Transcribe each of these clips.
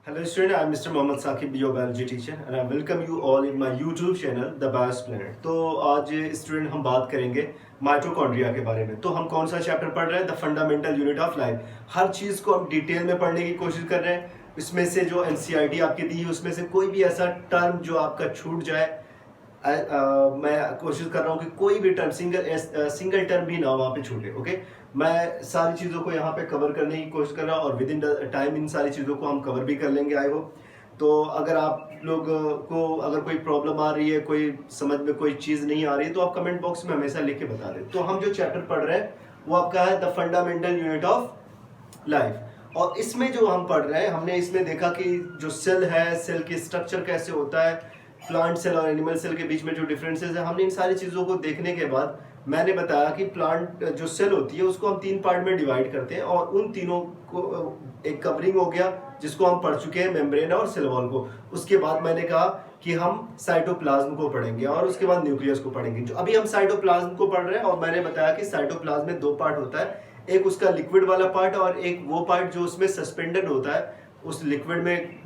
Hello student, I am Mr. Mohammad Saqib, your biology teacher and I welcome you all in my YouTube channel The Bios Planet। तो आज student हम बात करेंगे mitochondria के बारे में। तो हम कौन सा चैप्टर पढ़ रहे हैं? The fundamental unit of life. हर चीज़ को हम डिटेल में पढ़ने की कोशिश कर रहे हैं। इसमें से जो एनसीईआरटी आपकी दी है उसमें से कोई भी ऐसा टर्म जो आपका छूट जाए, मैं कोशिश कर रहा हूँ कि कोई भी टर्म सिंगल टर्म भी ना वहाँ पे छूटे। ओके, मैं सारी चीज़ों को यहाँ पे कवर करने की कोशिश कर रहा हूँ और विद इन टाइम इन सारी चीज़ों को हम कवर भी कर लेंगे, आई होप। तो अगर आप लोग को अगर कोई प्रॉब्लम आ रही है, कोई समझ में कोई चीज़ नहीं आ रही है, तो आप कमेंट बॉक्स में हमेशा लिख के बता दें। तो हम जो चैप्टर पढ़ रहे हैं वो आपका है the fundamental unit of life. और इसमें जो हम पढ़ रहे हैं, हमने इसमें देखा कि जो सेल है, सेल की स्ट्रक्चर कैसे होता है, प्लांट सेल और एनिमल सेल के बीच में जो डिफरेंसेस है, हमने इन सारी चीज़ों को देखने के बाद मैंने बताया कि प्लांट जो सेल होती है उसको हम 3 पार्ट में डिवाइड करते हैं और उन तीनों को एक कवरिंग हो गया जिसको हम पढ़ चुके हैं, मेम्ब्रेन और सेल वॉल को। उसके बाद मैंने कहा कि हम साइटोप्लाज्म को पढ़ेंगे और उसके बाद न्यूक्लियस को पढ़ेंगे। जो अभी हम साइटोप्लाज्म को पढ़ रहे हैं और मैंने बताया कि साइटोप्लाज्म में 2 पार्ट होता है, एक उसका लिक्विड वाला पार्ट और एक वो पार्ट जो उसमें सस्पेंडेड होता है। उस लिक्विड में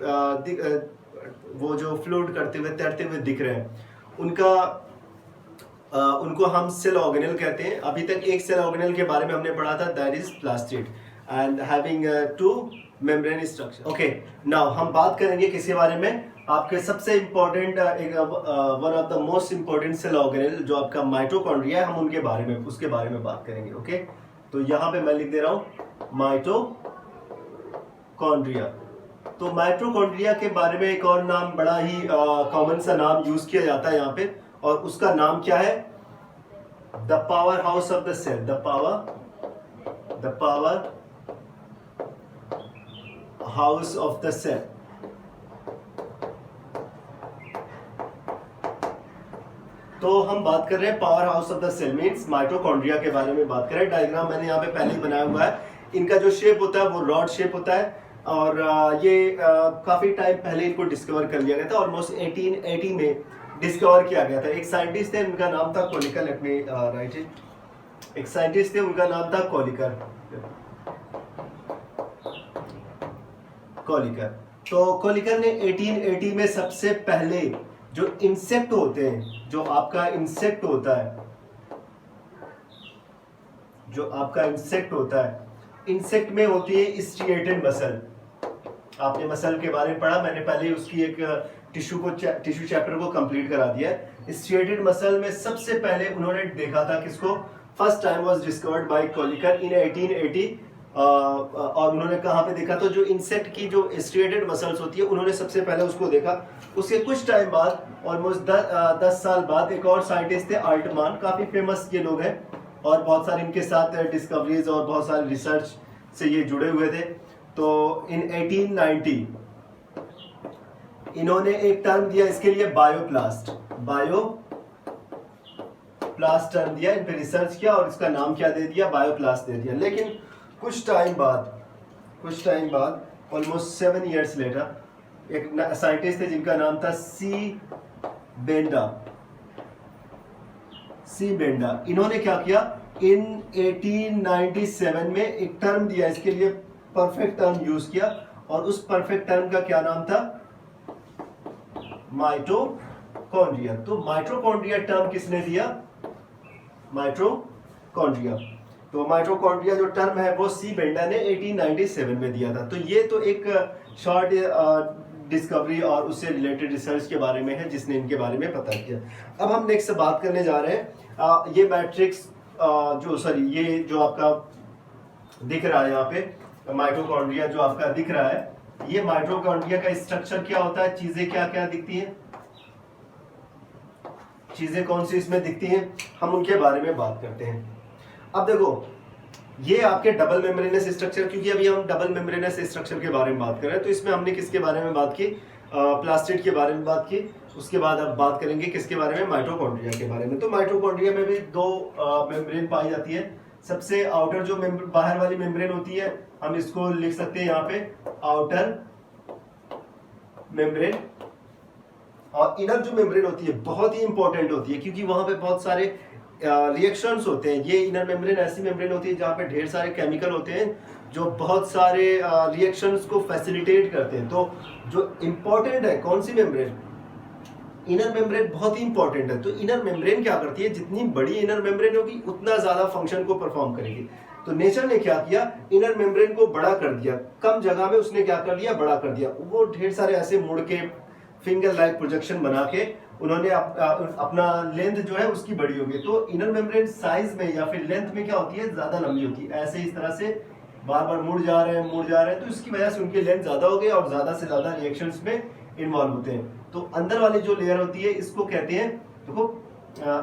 वो जो फ्लोट करते हुए तैरते हुए दिख रहे हैं उनको हम सेल ऑर्गेनेल कहते हैं। अभी तक एक सेल ऑर्गेनेल के बारे में हमने पढ़ा था, that is plastid and having 2 membrane structure. Okay, now हम बात करेंगे किसके बारे में? आपके सबसे important one of the most important cell organelle जो आपका माइटोकॉन्ड्रिया है, हम उनके बारे में उसके बारे में बात करेंगे। ओके, तो यहाँ पे मैं लिख दे रहा हूँ माइटोकॉन्ड्रिया। तो माइटोकॉन्ड्रिया के बारे में एक और नाम, बड़ा ही कॉमन सा नाम यूज किया जाता है यहाँ पे, और उसका नाम क्या है? The power house of the cell. The power house of the cell. तो हम बात कर रहे हैं power house of the cell means mitochondria के बारे में बात कर रहे हैं। डायग्राम मैंने यहाँ पे पहले ही बनाया हुआ है। इनका जो शेप होता है वो रॉड शेप होता है और ये काफी टाइम पहले इनको डिस्कवर कर लिया गया था। ऑलमोस्ट 1880 में डिस्कवर किया गया था। एक साइंटिस्ट थे, उनका नाम था Kolliker. Let me right it. एक साइंटिस्ट थे, उनका नाम था कोलिकर। तो कोलिकर ने 1880 में सबसे पहले जो इंसेक्ट होते हैं, जो आपका इंसेक्ट होता है, इंसेक्ट में होती है स्ट्रिएटेड मसल। आपने मसल के बारे में पढ़ा, मैंने पहले उसकी एक टिश्यू चैप्टर को कंप्लीट करा दिया है। स्ट्रिएटेड मसल में सबसे पहले उन्होंने देखा था किसको? First time was discovered by Kolliker in 1880। और उन्होंने कहाँ पे देखा? तो जो इंसेक्ट की जो स्ट्रिएटेड मसल्स होती है, उन्होंने सबसे पहले उसको देखा। उसके कुछ टाइम बाद, ऑलमोस्ट 10 साल बाद, एक और साइंटिस्ट थे आल्टमान, काफी फेमस ये लोग हैं और बहुत सारे इनके साथ डिस्कवरीज और बहुत सारे रिसर्च से ये जुड़े हुए थे। तो इन 1890 इन्होंने एक टर्म दिया इसके लिए, बायोप्लास्ट टर्म दिया। इन पे रिसर्च किया और इसका नाम क्या दे दिया? बायोप्लास्ट दे दिया। लेकिन कुछ टाइम बाद ऑलमोस्ट 7 इयर्स लेटर एक साइंटिस्ट थे जिनका नाम था सी बेंडा। इन्होंने क्या किया? इन 1897 में एक टर्म दिया इसके लिए, परफेक्ट टर्म यूज किया और उस परफेक्ट टर्म का क्या नाम था? माइटोकॉन्ड्रिया। तो माइटोकॉन्ड्रिया टर्म किसने दिया? माइटोकॉन्ड्रिया। तो माइटोकॉन्ड्रिया जो टर्म है वो सी बेंडा ने 1897 में दिया था। तो ये तो एक शॉर्ट डिस्कवरी और उससे रिलेटेड रिसर्च के बारे में है जिसने इनके बारे में पता किया। अब हम नेक्स्ट बात करने जा रहे हैं ये मैट्रिक्स ये जो आपका दिख रहा है यहाँ पे, माइटोकॉन्ड्रिया जो आपका दिख रहा है, ये माइटोकॉन्ड्रिया का स्ट्रक्चर क्या होता है? चीजें क्या क्या दिखती हैं? चीजें कौन सी इसमें दिखती हैं? हम उनके बारे में बात करते हैं। अब देखो, ये आपके डबल मेम्ब्रेनस स्ट्रक्चर, क्योंकि अभी हम डबल मेम्ब्रेनस स्ट्रक्चर के बारे में बात कर रहे हैं, तो इसमें हमने किसके बारे में बात की? प्लास्टिड के बारे में बात की। उसके बाद अब बात करेंगे किसके बारे में? माइटोकॉन्ड्रिया के बारे में। तो माइटोकॉन्ड्रिया में भी 2 मेम्ब्रेन पाई जाती है। सबसे आउटर जो बाहर वाली मेम्ब्रेन होती है, हम इसको लिख सकते हैं यहाँ पे आउटर मेम्ब्रेन, और इनर जो मेम्ब्रेन होती है बहुत ही इंपॉर्टेंट होती है क्योंकि वहां पे बहुत सारे रिएक्शंस होते हैं। ये इनर मेम्ब्रेन ऐसी मेम्ब्रेन होती है जहाँ पे ढेर सारे केमिकल होते हैं जो बहुत सारे रिएक्शंस को फैसिलिटेट करते हैं। तो जो इम्पोर्टेंट है कौन सी मेम्ब्रेन, इनर मेम्ब्रेन बहुत ही इंपॉर्टेंट है। तो इनर मेम्ब्रेन क्या करती है, जितनी बड़ी इनर मेम्ब्रेन होगी उतना ज्यादा फंक्शन को परफॉर्म करेगी। तो नेचर ने क्या किया, इनर मेम्ब्रेन को बड़ा कर दिया, कम जगह में उसने क्या कर लिया, बड़ा कर दिया। वो ढेर सारे ऐसे मुड़ के फिंगर लाइक प्रोजेक्शन बना के उन्होंने अपना लेंथ जो है उसकी बड़ी होगी। तो इनर मेम्ब्रेन साइज में या फिर लेंथ में क्या होती है, ज्यादा लंबी होती है। ऐसे इस तरह से बार बार मुड़ जा रहे हैं, तो इसकी वजह से उनकी लेंथ ज्यादा हो गई और ज्यादा से ज्यादा रिएक्शंस में इन्वॉल्व होते हैं। तो अंदर वाली जो लेयर होती है इसको कहते हैं, देखो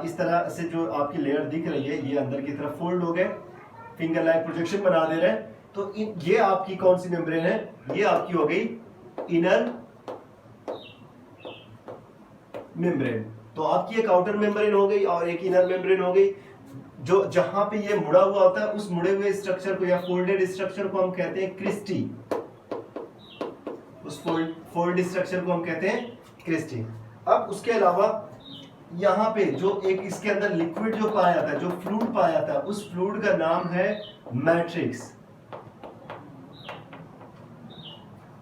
इस तरह से जो आपकी लेयर दिख रही है ये अंदर की तरफ फोल्ड हो गए, फिंगर लाइक प्रोजेक्शन बना दे रहे हैं। तो ये आपकी कौन सी मेम्ब्रेन है, ये आपकी हो गई इनर मेम्ब्रेन। तो आपकी एक आउटर मेम्ब्रेन हो गई और एक इनर मेम्ब्रेन हो गई। जो जहां पे ये मुड़ा हुआ होता है उस मुड़े हुए स्ट्रक्चर को या फोल्डेड स्ट्रक्चर को हम कहते हैं क्रिस्टी। उस फोल्ड स्ट्रक्चर को हम कहते हैं क्रिस्टी। अब उसके अलावा यहाँ पे जो एक इसके अंदर लिक्विड जो पाया जाता है, जो फ्लूइड पाया जाता है, उस फ्लूइड का नाम है मैट्रिक्स।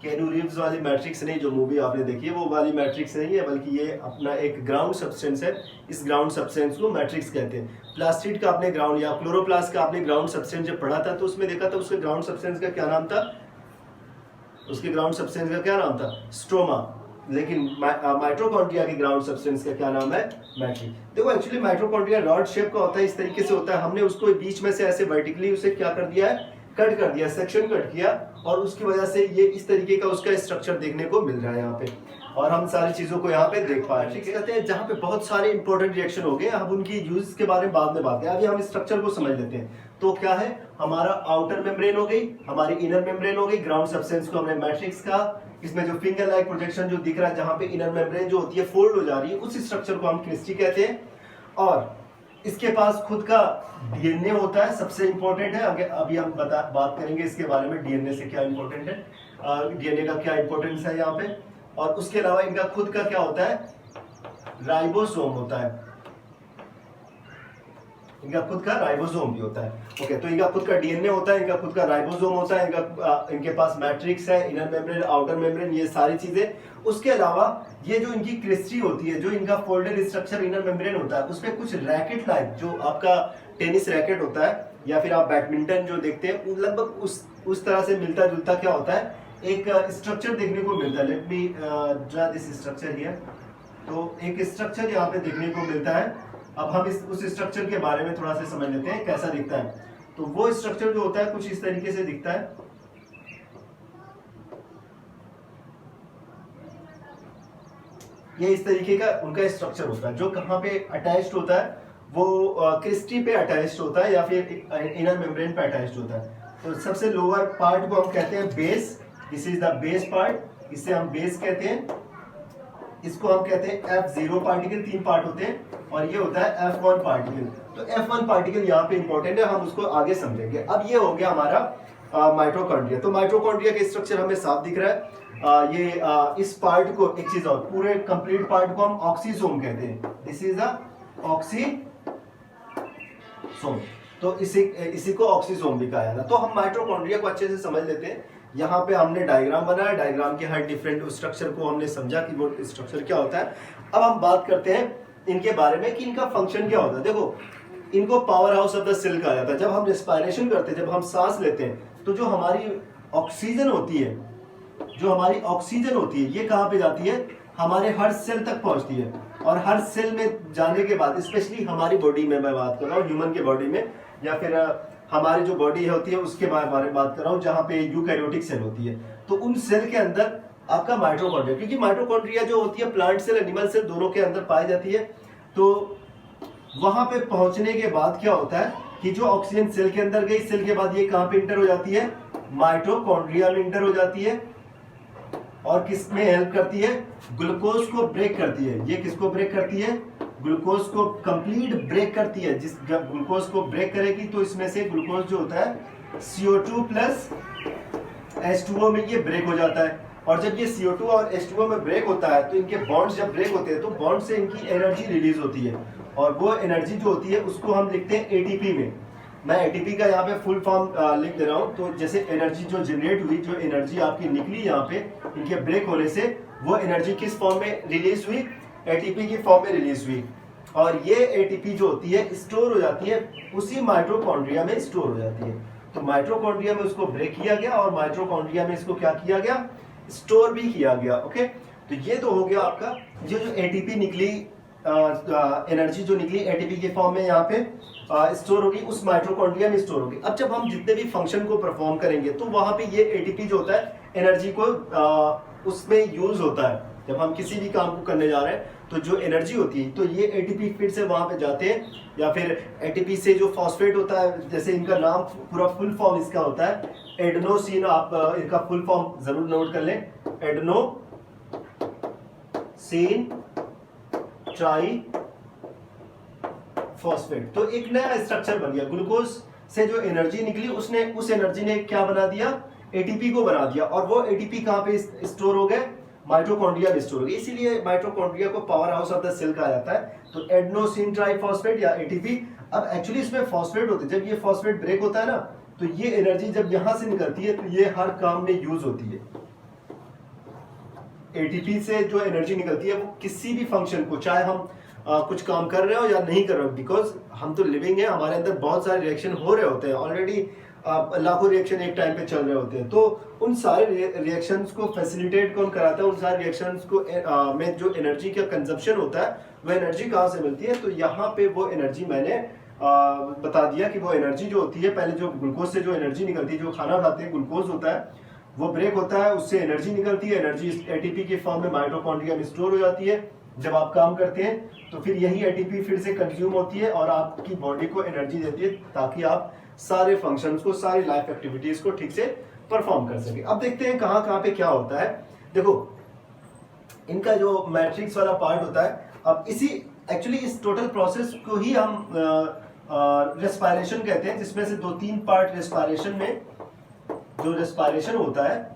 केनू रीव्स वाली मैट्रिक्स नहीं, जो मूवी आपने देखी है वो वाली मैट्रिक्स नहीं है, बल्कि ये अपना एक ग्राउंड सब्सटेंस है। इस ग्राउंड सब्सटेंस को मैट्रिक्स कहते हैं। प्लास्टिड का आपने ग्राउंड या क्लोरोप्लास्ट का आपने ग्राउंड सब्सटेंस जब पढ़ा था तो उसमें देखा था उसके ग्राउंड सब्सटेंस का क्या नाम था, उसके ग्राउंड सब्सटेंस का क्या नाम था, स्ट्रोमा। लेकिन माइटोकॉन्ड्रिया के ग्राउंड सब्सटेंस का क्या नाम है, मैट्रिक्स। देखो एक्चुअली माइटोकॉन्ड्रिया रॉड शेप का होता है, इस तरीके से होता है। हमने उसको बीच में से ऐसे वर्टिकली उसे क्या कर दिया है, कट कर दिया, सेक्शन कट किया, और उसकी वजह से ये इस तरीके का उसका स्ट्रक्चर देखने को मिल रहा है यहाँ पे, और हम सारी चीजों को यहाँ पे देख पा रहे हैं। कहते हैं जहाँ पे बहुत सारे इंपॉर्टेंट रिएक्शन हो गए, अब उनकी यूज के बारे में बाद में बात करें। अभी हम स्ट्रक्चर को समझ लेते हैं। तो क्या है, हमारा आउटर मेम्ब्रेन हो गई, हमारी इनर मेम्ब्रेन हो गई, ग्राउंड सब्सटेंस को हमने मैट्रिक्स का, इसमें जो फिंगर लाइक प्रोजेक्शन जो दिख रहा है जहाँ पे इनर मेम्ब्रेन जो होती है फोल्ड हो जा रही है, उस स्ट्रक्चर को हम क्रिस्टी कहते हैं। और इसके पास खुद का डीएनए होता है, सबसे इंपॉर्टेंट है। आगे अभी हम बात करेंगे इसके बारे में, डीएनए से क्या इंपॉर्टेंट है, डीएनए का क्या इंपॉर्टेंस है यहाँ पे। और उसके अलावा इनका खुद का क्या होता है, राइबोसोम होता है, इनका खुद का राइबोसोम भी होता है। ओके, तो इनका खुद का डीएनए होता है, इनका खुद का राइबोसोम होता है, इनके पास मैट्रिक्स है, इनर मेम्ब्रेन, आउटर मेम्ब्रेन, ये सारी चीजें। उसके अलावा ये जो इनकी क्रिस्टी होती है, जो इनका फोल्डेड स्ट्रक्चर इनर मेम्ब्रेन होता है, उसमें कुछ रैकेट लाइक, जो आपका टेनिस रैकेट होता है या फिर आप बैडमिंटन जो देखते हैं, लगभग उस तरह से मिलता जुलता क्या होता है, एक स्ट्रक्चर देखने को मिलता है। Let me draw this structure here. तो एक स्ट्रक्चर यहाँ पे देखने को मिलता है। अब हम उस स्ट्रक्चर के बारे में थोड़ा सा समझ लेते हैं कैसा दिखता है। तो वो स्ट्रक्चर जो होता है कुछ इस तरीके से दिखता है। ये इस तरीके का उनका स्ट्रक्चर होता है, जो कहाँ पे अटैच्ड होता है, वो क्रिस्टी पे अटैच्ड होता है या फिर इनर मेम्ब्रेन पे अटैच्ड होता है। तो सबसे लोअर पार्ट को हम कहते हैं base, this is the base part, इसे हम बेस कहते हैं। इसको हम कहते हैं F0 पार्टिकल, 3 पार्ट होते हैं, और ये होता है F1 पार्टिकल। तो F1 पार्टिकल यहाँ पे इंपॉर्टेंट है, हम उसको आगे समझेंगे। अब ये हो गया हमारा माइटोकॉन्ड्रिया। तो माइटोकॉन्ड्रिया का स्ट्रक्चर हमें साफ दिख रहा है। इस पार्ट को, एक चीज और, पूरे कंप्लीट पार्ट को हम ऑक्सीसोम कहते हैं। दिस इज द ऑक्सीसोम, तो इसी को ऑक्सीसोम भी कहा जाता है। तो हम माइटोकॉन्ड्रिया को अच्छे से समझ लेते हैं। यहाँ पे हमने डायग्राम बनाया, डायग्राम के हर डिफरेंट स्ट्रक्चर को हमने समझा कि वो स्ट्रक्चर क्या होता है। अब हम बात करते हैं इनके बारे में कि इनका फंक्शन क्या होता है। देखो, इनको power house of the cell कहा जाता है। जब हम रेस्पिरेशन करते हैं, जब हम सांस लेते हैं, तो जो हमारी ऑक्सीजन होती है, ये कहाँ पे जाती है, हमारे हर सेल तक पहुंचती है। और हर सेल में जाने के बाद, स्पेशली हमारी बॉडी में मैं बात कर रहा हूँ, ह्यूमन के बॉडी में, या फिर हमारी जो बॉडी होती है उसके बारे में बात कर रहा हूँ, जहाँ पे यूकैरियोटिक सेल होती है, तो उन सेल के अंदर आपका माइटोकॉन्ड्रिया, क्योंकि माइटोकॉन्ड्रिया जो होती है प्लांट सेल, एनिमल सेल, दोनों के अंदर पाई जाती है। तो वहां पे पहुंचने के बाद क्या होता है कि जो ऑक्सीजन सेल के अंदर गई, सेल के बाद ये कहाँ पे इंटर हो जाती है, माइटोकॉन्ड्रिया में इंटर हो जाती है। और किस में हेल्प करती है, ग्लूकोज को ब्रेक करती है। ये किसको ब्रेक करती है, ग्लूकोज को कंप्लीट ब्रेक करती है। जब ग्लूकोज को ब्रेक करेगी तो इसमें से ग्लूकोज जो होता है CO2 प्लस H2O में ये ब्रेक हो जाता है। और जब ये CO2 और H2O में ब्रेक होता है, तो इनके बॉन्ड्स जब ब्रेक होते हैं, तो बॉन्ड से इनकी एनर्जी रिलीज होती है, और वो एनर्जी जो होती है उसको हम लिखते हैं ATP में। मैं एटीपी का यहाँ पे फुल फॉर्म लिख दे रहा हूँ। तो जैसे एनर्जी जो जनरेट हुई, जो एनर्जी आपकी निकली यहाँ पे इनके ब्रेक होने से, वो एनर्जी किस फॉर्म में रिलीज हुई? एटीपी की फॉर्म में रिलीज हुई। और ये एटीपी जो होती है स्टोर हो जाती है उसी माइटोकॉन्ड्रिया में स्टोर हो जाती है। तो माइटोकॉन्ड्रिया में उसको ब्रेक किया गया और माइटोकॉन्ड्रिया में इसको क्या किया गया? स्टोर भी किया गया। ओके, तो ये तो हो गया आपका जो एटीपी निकली, एनर्जी जो निकली एटीपी के फॉर्म में यहाँ पे स्टोर होगी, उस माइटोकॉन्ड्रिया में स्टोर होगी। अब जब हम जितने भी फंक्शन को परफॉर्म करेंगे तो वहां पे ये एटीपी जो होता है एनर्जी को उसमें यूज होता है। जब हम किसी भी काम को करने जा रहे हैं तो जो एनर्जी होती है, तो ये एटीपी फिर से वहां पे जाते हैं, या फिर एटीपी से जो फॉस्फेट होता है, जैसे इनका नाम पूरा फुल फॉर्म इसका होता है एडेनोसिन, आप इनका फुल फॉर्म जरूर नोट कर लें, एडेनोसिन ट्राई फॉस्फेट। तो एक नया स्ट्रक्चर बन गया। ग्लूकोज से जो एनर्जी निकली उसने उस एनर्जी ने क्या बना दिया? एटीपी को बना दिया। और वो एटीपी कहां पे स्टोर हो गए? माइटोकॉन्ड्रिया में स्टोर हो गए। इसीलिए माइटोकॉन्ड्रिया को power house of the cell कहा जाता है। तो एडेनोसिन ट्राइफॉस्फेट या एटीपी। अब एक्चुअली इसमें फॉस्फेट होते हैं, जब ये फॉस्फेट ब्रेक होता है ना, तो ये एनर्जी जब यहां से निकलती है तो ये हर काम में यूज होती है। एटीपी से जो एनर्जी निकलती है वो किसी भी फंक्शन को, चाहे हम कुछ काम कर रहे हो या नहीं कर रहे हो, बिकॉज हम तो लिविंग है, हमारे अंदर बहुत सारे रिएक्शन हो रहे होते हैं ऑलरेडी, लाखों रिएक्शन एक टाइम पे चल रहे होते हैं। तो उन सारे रिएक्शंस को फैसिलिटेट कौन कराता है? उन सारे रिएक्शंस को में जो एनर्जी का कंजप्शन होता है, वो एनर्जी कहाँ से मिलती है? तो यहाँ पे वो एनर्जी मैंने बता दिया कि वो एनर्जी जो होती है, पहले जो ग्लूकोज से जो एनर्जी निकलती है, जो खाना खाते हैं ग्लूकोज होता है, वो ब्रेक होता है, उससे एनर्जी निकलती है। एनर्जी एटीपी के फॉर्म में माइटोकॉन्ड्रिया में स्टोर हो जाती है। जब आप काम करते हैं तो फिर यही एटीपी फिर से कंज्यूम होती है और आपकी बॉडी को एनर्जी देती है, ताकि आप सारे फंक्शंस को, सारी लाइफ एक्टिविटीज को ठीक से परफॉर्म कर सके। अब देखते हैं कहाँ कहाँ पे क्या होता है। देखो, इनका जो मैट्रिक्स वाला पार्ट होता है, अब इसी एक्चुअली इस टोटल प्रोसेस को ही हम रेस्पिरेशन कहते हैं, जिसमें से 2-3 पार्ट रेस्पिरेशन में, जो रेस्पिरेशन होता है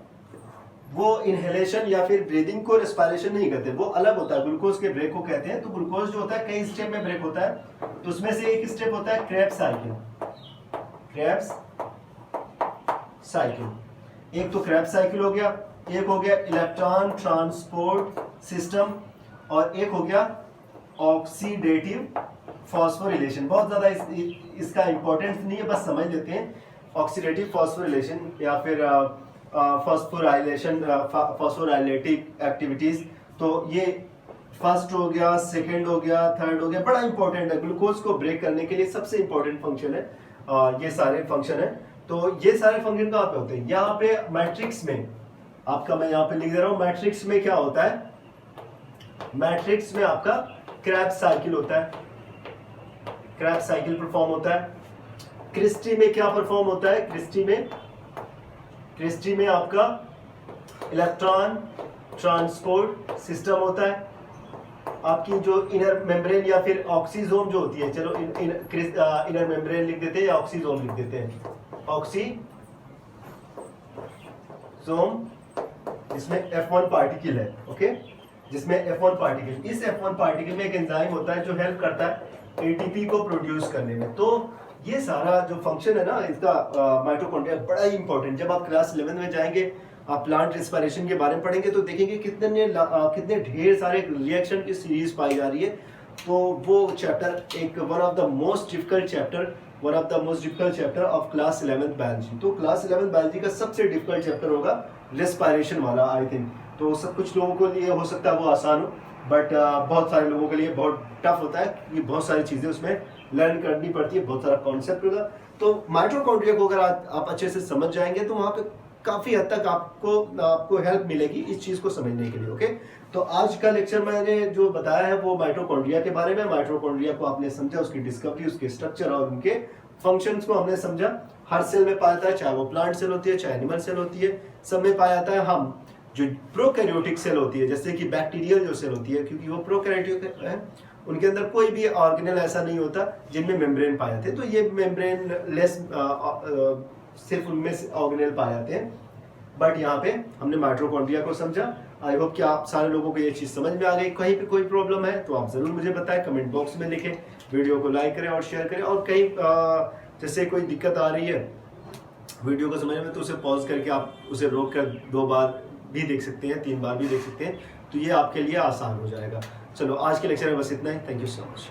वो इनहेलेशन या फिर ब्रीदिंग को रेस्पिरेशन नहीं कहते, वो अलग होता है। ग्लूकोज के ब्रेक को कहते हैं। तो ग्लूकोज जो होता है कई स्टेप में ब्रेक होता है, तो उसमें से एक स्टेप होता है क्रेब्स साइकिल। क्रेब्स साइकिल, एक तो क्रेब्स साइकिल हो गया, एक हो गया इलेक्ट्रॉन ट्रांसपोर्ट सिस्टम, और एक हो गया ऑक्सीडेटिव फॉस्फोरिलेशन। बहुत ज्यादा इसका इंपॉर्टेंस नहीं है, बस समझ लेते हैं। ऑक्सीडेटिव फॉस्फोरिलेशन या फिर फॉस्फोराइलेटिक एक्टिविटीज, तो ये फर्स्ट हो गया, सेकंड हो गया, थर्ड हो गया, बड़ा इंपॉर्टेंट है। ग्लूकोज को ब्रेक करने के लिए सबसे इंपॉर्टेंट फंक्शन है ये सारे फंक्शन है। तो ये सारे फंक्शन कहाँ पे होते हैं? यहाँ पे मैट्रिक्स में, आपका मैं यहाँ पे लिख दे रहा हूँ, मैट्रिक्स में क्या होता है? मैट्रिक्स में आपका क्रेब्स साइकिल होता है, क्रेब्स साइकिल परफॉर्म होता है। क्रिस्टी में क्या परफॉर्म होता है? क्रिस्टी में आपका इलेक्ट्रॉन ट्रांसपोर्ट सिस्टम होता है। आपकी जो इनर मेम्ब्रेन या फिर ऑक्सीजोम जो होती है, चलो इनर मेम्ब्रेन लिख देते हैं या ऑक्सीजोम लिख देते हैं। ऑक्सीजोम जिसमें F1 पार्टिकल है, ओके, जिसमें F1 पार्टिकल, इस F1 पार्टिकल में एक एंजाइम होता है जो हेल्प करता है एटीपी को प्रोड्यूस करने में। तो ये सारा जो फंक्शन है ना इसका, माइटोकॉन्ड्रिया बड़ा ही इंपॉर्टेंट। जब आप क्लास 11 में जाएंगे, आप प्लांट रेस्पिरेशन के बारे में पढ़ेंगे तो देखेंगे कितने ढेर सारे रिएक्शन की सीरीज पाई जा रही है। तो वो चैप्टर एक one of the most difficult chapter of class 11th biology. तो क्लास 11th बायोलॉजी का सबसे डिफिकल्ट चैप्टर होगा रेस्पिरेशन वाला, आई थिंक। तो सब कुछ लोगों को लिए हो सकता है वो आसान हो, बट बहुत सारे लोगों के लिए बहुत टफ होता है, क्योंकि बहुत सारी चीजें उसमें लर्न करनी पड़ती है, बहुत सारा कॉन्सेप्ट होगा। तो माइटोकॉन्ड्रिया को अगर आप अच्छे से समझ जाएंगे तो वहां पे काफी हद तक आपको हेल्प मिलेगी इस चीज को समझने के लिए। ओके, तो आज का लेक्चर मैंने जो बताया है वो माइटोकॉन्ड्रिया के बारे में। माइटोकॉन्ड्रिया को आपने समझा, उसकी डिस्कवरी, उसके स्ट्रक्चर और उनके फंक्शंस को हमने समझा। हर सेल में पाया जाता है, चाहे वो प्लांट सेल होती है, चाहे एनिमल सेल होती है, सब में पाया जाता है। हम जो प्रोकैरियोटिक सेल होती है, जैसे कि बैक्टीरियल जो सेल होती है, क्योंकि वो प्रोकैरियोटिक है, उनके अंदर कोई भी ऑर्गेनेल ऐसा नहीं होता जिनमें मेम्ब्रेन पाए जाते हैं। तो ये मेम्ब्रेन लेस सिर्फ उनमें ऑर्गेनेल पाए जाते हैं। बट यहाँ पे हमने माइटोकॉन्ड्रिया को समझा। आई होप कि आप सारे लोगों को ये चीज समझ में आ गई। कहीं पे कोई प्रॉब्लम है तो आप जरूर मुझे बताएं, कमेंट बॉक्स में लिखें, वीडियो को लाइक करें और शेयर करें। और कहीं जैसे कोई दिक्कत आ रही है वीडियो को समझने में, तो उसे पॉज करके आप उसे रोक कर 2 बार भी देख सकते हैं, 3 बार भी देख सकते हैं, तो ये आपके लिए आसान हो जाएगा। चलो आज के लेक्चर में बस इतना ही। Thank you so much.